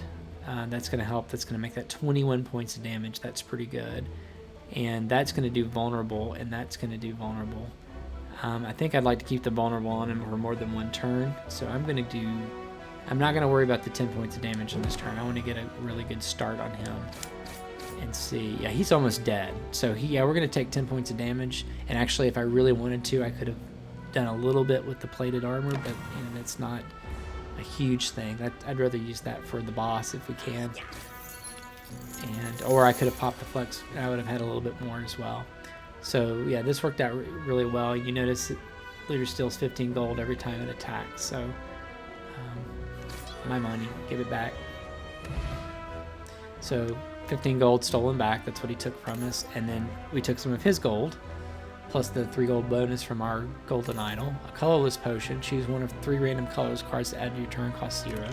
that's going to help. That's going to make that 21 points of damage. That's pretty good. And that's going to do vulnerable, and that's going to do vulnerable. I think I'd like to keep the vulnerable on him for more than 1 turn. So I'm not going to worry about the 10 points of damage on this turn. I want to get a really good start on him and see. Yeah, he's almost dead. So we're going to take 10 points of damage. And actually, if I really wanted to, I could have done a little bit with the plated armor, but it's not a huge thing. I'd rather use that for the boss if we can. Or I could have popped the flex, and I would have had a little bit more as well. So yeah, this worked out really well. You notice that Leader steals 15 gold every time it attacks. So my money, give it back. So 15 gold stolen back. That's what he took from us, and then we took some of his gold, plus the 3 gold bonus from our golden idol. A colorless potion. Choose one of 3 random colorless cards to add to your turn. Cost 0.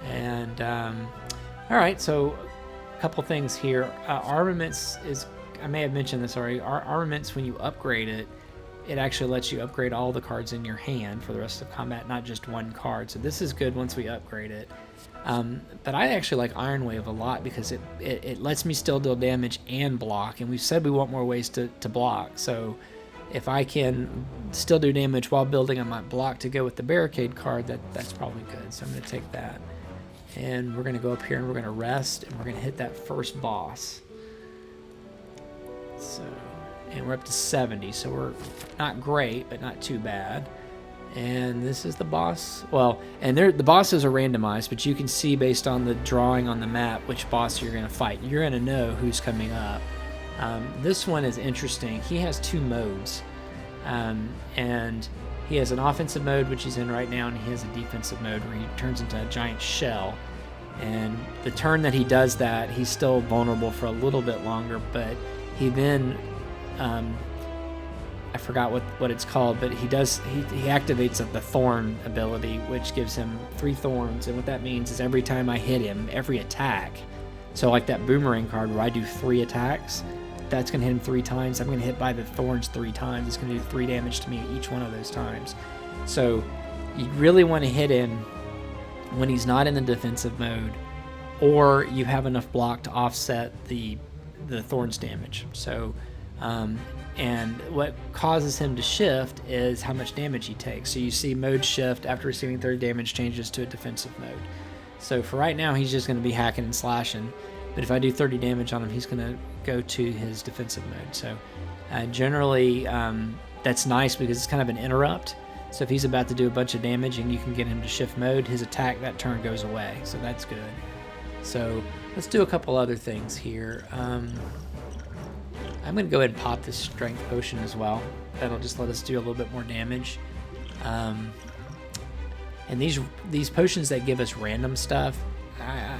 And all right, so a couple things here. Armaments is, I may have mentioned this already. Armaments, when you upgrade it, it actually lets you upgrade all the cards in your hand for the rest of combat, not just one card. So this is good once we upgrade it. But I actually like Iron Wave a lot because it lets me still deal damage and block. And we've said we want more ways to block. So if I can still do damage while building on my block to go with the barricade card, that's probably good. So I'm going to take that. And we're going to go up here and we're going to rest. And we're going to hit that first boss. So, and we're up to 70. So we're not great, but not too bad. And this is the boss. Well, and the bosses are randomized, but you can see based on the drawing on the map which boss you're going to fight. You're going to know who's coming up. This one is interesting. He has 2 modes. And he has an offensive mode, which he's in right now, and he has a defensive mode where he turns into a giant shell. And the turn that he does that, he's still vulnerable for a little bit longer, but he then... I forgot what it's called, but he activates the thorn ability, which gives him 3 thorns, and what that means is every time I hit him, every attack, so like that boomerang card where I do 3 attacks, that's going to hit him 3 times. I'm going to hit by the thorns 3 times. It's going to do 3 damage to me each one of those times. So you really want to hit him when he's not in the defensive mode, or you have enough block to offset the thorns damage. So and what causes him to shift is how much damage he takes. So you see mode shift after receiving 30 damage changes to a defensive mode. So for right now, he's just going to be hacking and slashing. But if I do 30 damage on him, he's going to go to his defensive mode. So generally, that's nice because it's kind of an interrupt. So if he's about to do a bunch of damage and you can get him to shift mode, his attack that turn goes away. So that's good. So let's do a couple other things here. I'm going to go ahead and pop this strength potion as well. That'll just let us do a little bit more damage. And these potions that give us random stuff,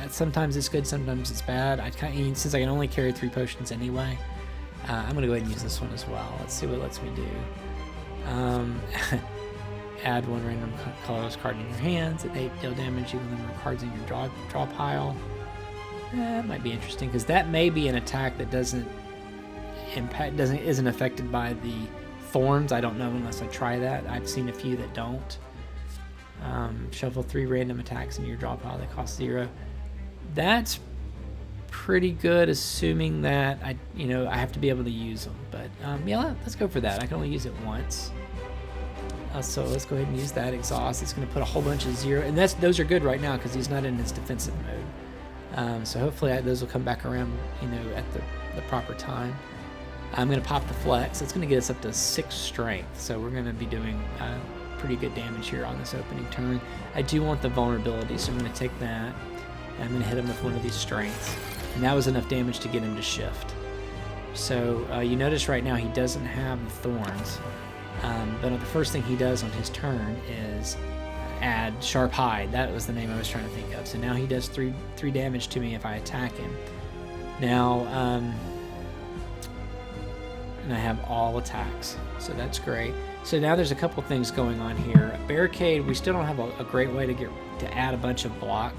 sometimes it's good, sometimes it's bad. Since I can only carry 3 potions anyway, I'm going to go ahead and use this one as well. Let's see what it lets me do. Add 1 random colorless card in your hands. At 8 deal damage, equal number of cards in your draw pile. That might be interesting because that may be an attack that isn't affected by the thorns. I don't know unless I try that. I've seen a few that don't. Shuffle 3 random attacks into your draw pile that cost 0. That's pretty good, assuming that I have to be able to use them. But yeah, let's go for that. I can only use it once. So let's go ahead and use that exhaust. It's going to put a whole bunch of 0, and those are good right now because he's not in his defensive mode. So hopefully those will come back around, at the proper time. I'm going to pop the flex. It's going to get us up to 6 strength, so we're going to be doing pretty good damage here on this opening turn. I do want the vulnerability, so I'm going to take that, and I'm going to hit him with one of these strengths. And that was enough damage to get him to shift. So you notice right now he doesn't have the thorns, but the first thing he does on his turn is add Sharp Hide. That was the name I was trying to think of. So now he does 3 damage to me if I attack him. Now, and I have all attacks, so that's great. So now there's a couple things going on here. Barricade, we still don't have a great way to add a bunch of block.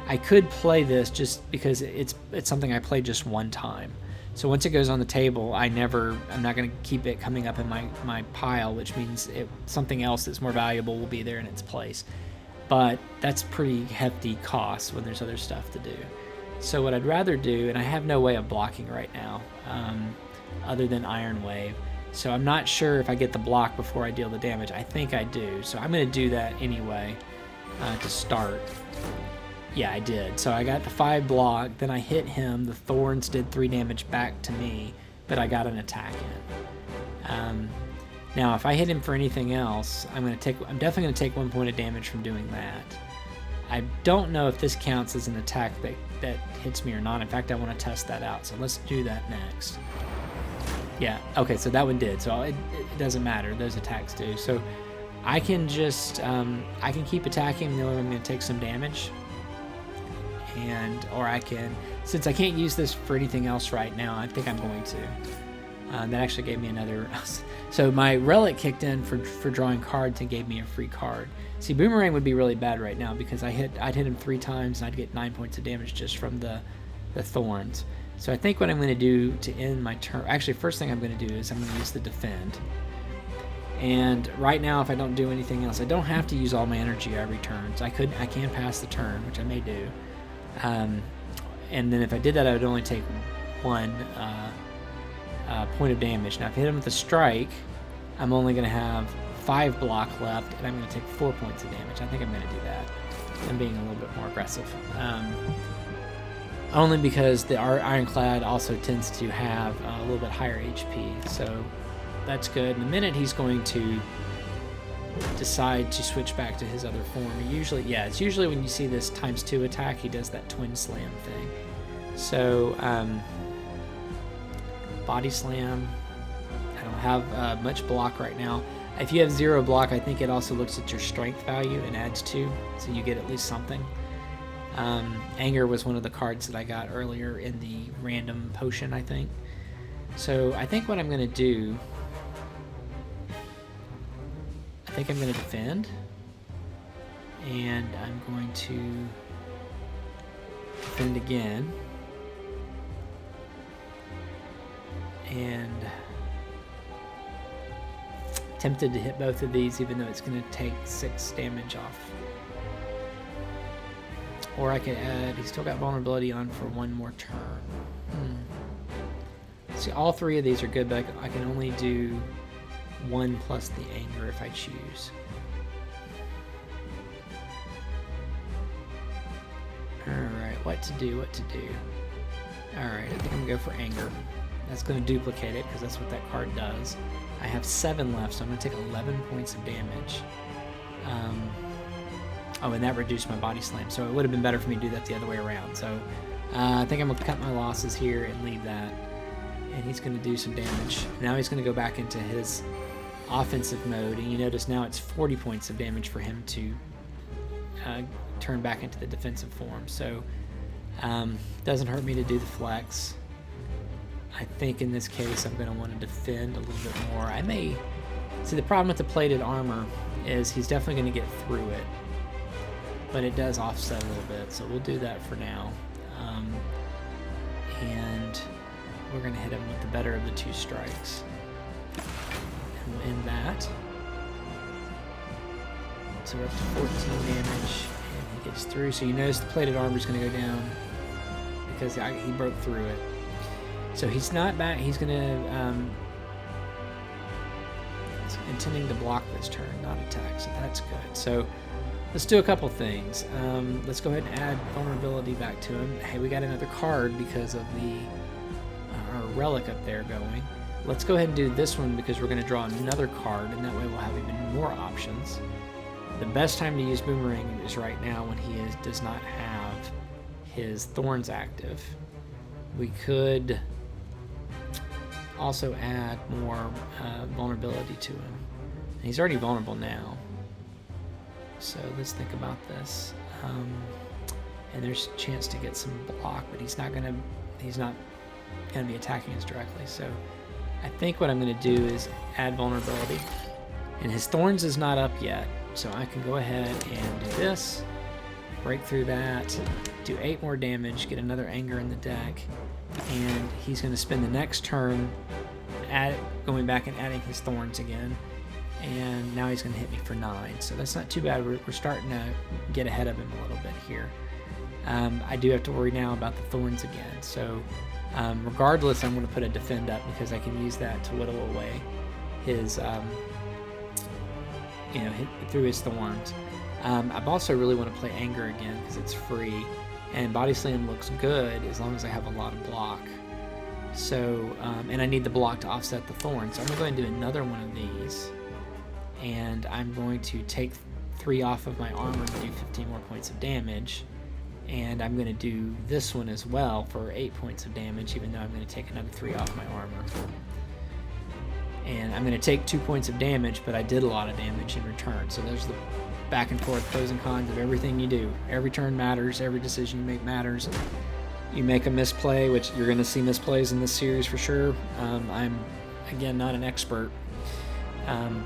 I could play this just because it's something I played just one time. So once it goes on the table, I'm not going to keep it coming up in my pile, which means something else that's more valuable will be there in its place. But that's pretty hefty cost when there's other stuff to do. So what I'd rather do, and I have no way of blocking right now, other than Iron Wave. So I'm not sure if I get the block before I deal the damage. I think I do. So I'm going to do that anyway to start. Yeah, I did. So I got the 5 block, then I hit him. The thorns did 3 damage back to me, but I got an attack in. Now, if I hit him for anything else, I'm definitely going to take 1 point of damage from doing that. I don't know if this counts as an attack that hits me or not. In fact, I want to test that out. So let's do that next. Yeah, okay, so that one did. So it doesn't matter. Those attacks do. So I can just, I can keep attacking. The only way I'm going to take some damage. Or I can, since I can't use this for anything else right now, I think I'm going to. That actually gave me another. So my relic kicked in for drawing cards and gave me a free card. See, Boomerang would be really bad right now because I'd hit him 3 times and I'd get 9 points of damage just from the thorns. So I think what I'm going to do to end my turn, actually first thing I'm going to do is I'm going to use the defend. And right now, if I don't do anything else, I don't have to use all my energy every turn. So I can pass the turn, which I may do. And then if I did that, I would only take 1 point of damage. Now, if I hit him with a strike, I'm only going to have 5 block left, and I'm going to take 4 points of damage. I think I'm going to do that. I'm being a little bit more aggressive. Only because the Ironclad also tends to have a little bit higher HP, so that's good. In a minute, he's going to decide to switch back to his other form. It's usually when you see this ×2 attack, he does that twin slam thing. So, body slam. I don't have much block right now. If you have 0 block, I think it also looks at your strength value and adds 2, so you get at least something. Anger was one of the cards that I got earlier in the random potion, I think. So I think what I'm going to do, I think I'm going to defend, and I'm going to defend again, and tempted to hit both of these even though it's going to take 6 damage off. Or I could add, he's still got vulnerability on for 1 more turn. See, all 3 of these are good, but I can only do 1 plus the anger if I choose. Alright, what to do. Alright, I think I'm going to go for anger. That's going to duplicate it, because that's what that card does. I have 7 left, so I'm going to take 11 points of damage. Oh, and that reduced my body slam, so it would have been better for me to do that the other way around. So I think I'm going to cut my losses here and leave that. And he's going to do some damage. Now he's going to go back into his offensive mode, and you notice now it's 40 points of damage for him to turn back into the defensive form. So doesn't hurt me to do the flex. I think in this case I'm going to want to defend a little bit more. I may... See, the problem with the plated armor is he's definitely going to get through it, but it does offset a little bit, so we'll do that for now. And we're going to hit him with the better of the 2 strikes. And we'll end that. So we're up to 14 damage, and he gets through. So you notice the plated armor is going to go down because he broke through it. So he's not back. He's going to... intending to block this turn, not attack, so that's good. So let's do a couple things. Let's go ahead and add vulnerability back to him. Hey, we got another card because of our relic up there going. Let's go ahead and do this one because we're going to draw another card, and that way we'll have even more options. The best time to use Boomerang is right now when he does not have his thorns active. We could also add more vulnerability to him. And he's already vulnerable now. So let's think about this. And there's a chance to get some block, but he's not gonna be attacking us directly. So I think what I'm gonna do is add vulnerability. And his thorns is not up yet, so I can go ahead and do this, break through that, do 8 more damage, get another anger in the deck, and he's going to spend the next turn going back and adding his thorns again, and now he's going to hit me for 9, so that's not too bad. We're starting to get ahead of him a little bit here. I do have to worry now about the thorns again, so regardless, I'm going to put a defend up because I can use that to whittle away his through his thorns. I also really want to play anger again because it's free, and body slam looks good as long as I have a lot of block. So, and I need the block to offset the thorn. So I'm going to go ahead and do another one of these. And I'm going to take 3 off of my armor to do 15 more points of damage. And I'm going to do this one as well for 8 points of damage, even though I'm going to take another 3 off my armor. And I'm going to take 2 points of damage, but I did a lot of damage in return. So there's the back and forth pros and cons of everything you do. Every turn matters. Every decision you make matters. You make a misplay, which you're going to see misplays in this series for sure. I'm, again, not an expert,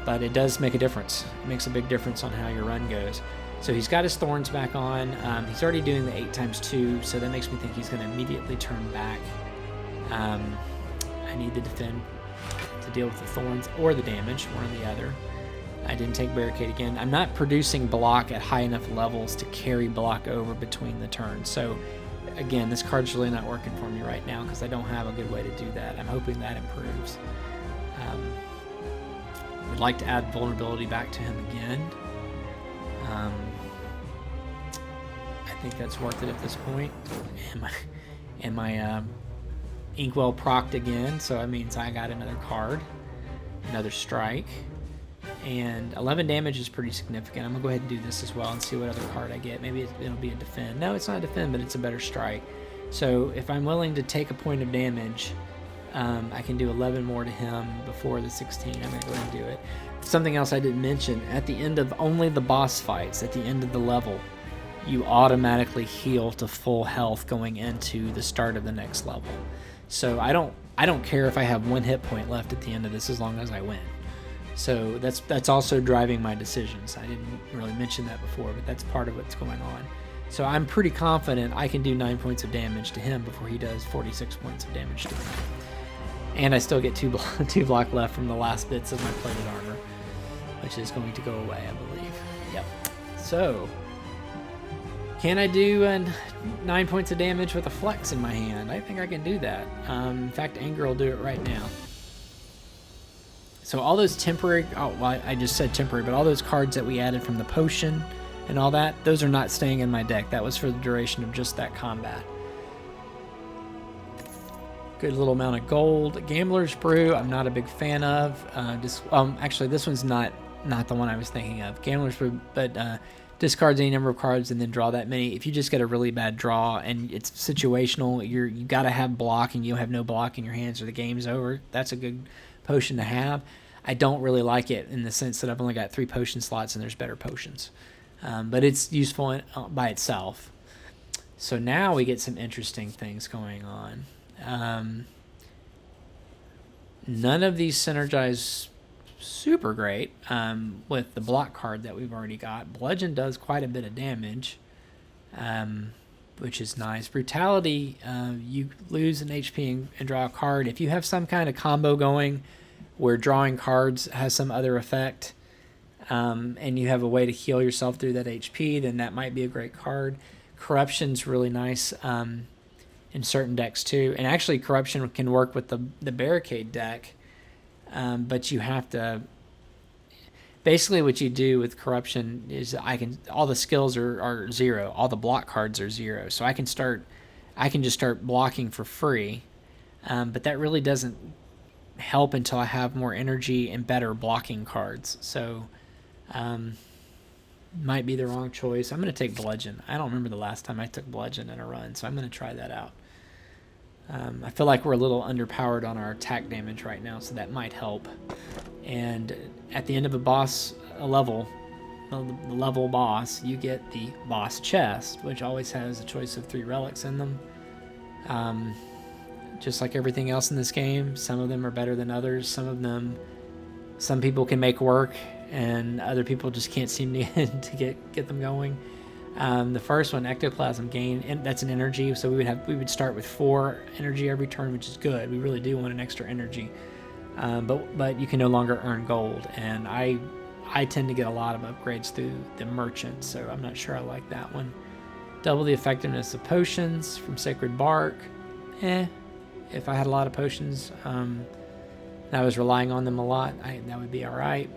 but it does make a difference. It makes a big difference on how your run goes. So he's got his thorns back on. He's already doing the 8 times 2, so that makes me think he's going to immediately turn back. I need to defend to deal with the thorns or the damage, one or the other. I didn't take barricade again. I'm not producing block at high enough levels to carry block over between the turns. So again, this card's really not working for me right now because I don't have a good way to do that. I'm hoping that improves. Would like to add vulnerability back to him again. I think that's worth it at this point. And my Inkwell procced again, so that means I got another card, another strike. And 11 damage is pretty significant. I'm going to go ahead and do this as well and see what other card I get. Maybe it'll be a defend. No, it's not a defend, but it's a better strike. So if I'm willing to take a point of damage, I can do 11 more to him before the 16. I'm going to go ahead and do it. Something else I didn't mention, at the end of only the boss fights, at the end of the level, you automatically heal to full health going into the start of the next level. So I don't care if I have 1 hit point left at the end of this as long as I win. So that's also driving my decisions. I didn't really mention that before, but that's part of what's going on. So I'm pretty confident I can do 9 points of damage to him before he does 46 points of damage to me. And I still get 2 block left from the last bits of my plated armor, which is going to go away, I believe. Yep. So, can I do 9 points of damage with a flex in my hand? I think I can do that. In fact, Anger will do it right now. So all those temporary, I just said temporary, but all those cards that we added from the potion and all that, those are not staying in my deck. That was for the duration of just that combat. Good little amount of gold. Gambler's Brew, I'm not a big fan of. Actually, this one's not the one I was thinking of. Gambler's Brew, but discards any number of cards and then draw that many. If you just get a really bad draw and it's situational, you got to have block and you have no block in your hands or the game's over. That's a good potion to have. I don't really like it in the sense that I've only got 3 potion slots and there's better potions. But it's useful by itself. So now we get some interesting things going on. None of these synergize super great with the block card that we've already got. Bludgeon does quite a bit of damage, which is nice. Brutality, you lose an HP and draw a card. If you have some kind of combo going where drawing cards has some other effect, and you have a way to heal yourself through that HP, then that might be a great card. Corruption's really nice in certain decks too, and actually Corruption can work with the Barricade deck, but you have to. Basically, what you do with Corruption is all the skills are 0, all the block cards are 0, so I can just start blocking for free, but that really doesn't help until I have more energy and better blocking cards. So might be the wrong choice. I'm going to take Bludgeon. I don't remember the last time I took Bludgeon in a run, so I'm going to try that out. I feel like we're a little underpowered on our attack damage right now, so that might help. And at the end of a level boss, you get the boss chest, which always has a choice of 3 relics in them. Just like everything else in this game, some of them are better than others. Some people can make work, and other people just can't seem to get them going. The first one, Ectoplasm Gain, and that's an energy, so we would start with 4 energy every turn, which is good. We really do want an extra energy, but you can no longer earn gold, and I tend to get a lot of upgrades through the merchant, so I'm not sure I like that one. Double the effectiveness of potions from Sacred Bark. If I had a lot of potions, and I was relying on them a lot, that would be all right.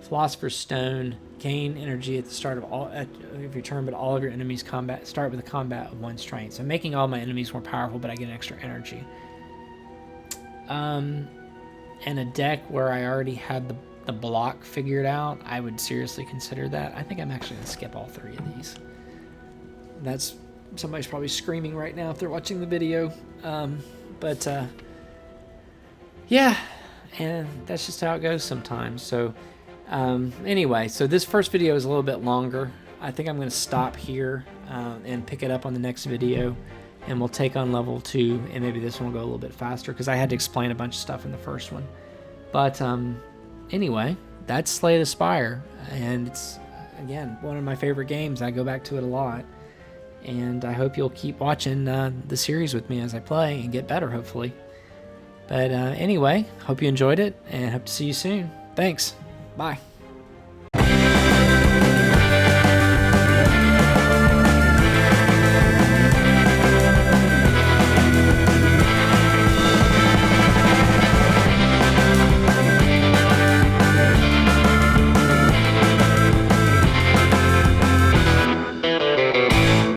Philosopher's Stone, gain energy at the start of your turn, but all of your enemies start with a combat of 1 strength. So I'm making all my enemies more powerful, but I get an extra energy. and a deck where I already had the block figured out, I would seriously consider that. I think I'm actually going to skip all 3 of these. That's somebody's probably screaming right now if they're watching the video. Yeah, and that's just how it goes sometimes. So anyway, so this first video is a little bit longer. I think I'm going to stop here and pick it up on the next video, and we'll take on level 2, and maybe this one will go a little bit faster because I had to explain a bunch of stuff in the first one. But anyway, that's Slay the Spire, and it's, again, one of my favorite games. I go back to it a lot, and I hope you'll keep watching the series with me as I play and get better, hopefully. But anyway, hope you enjoyed it, and hope to see you soon. Thanks. Bye.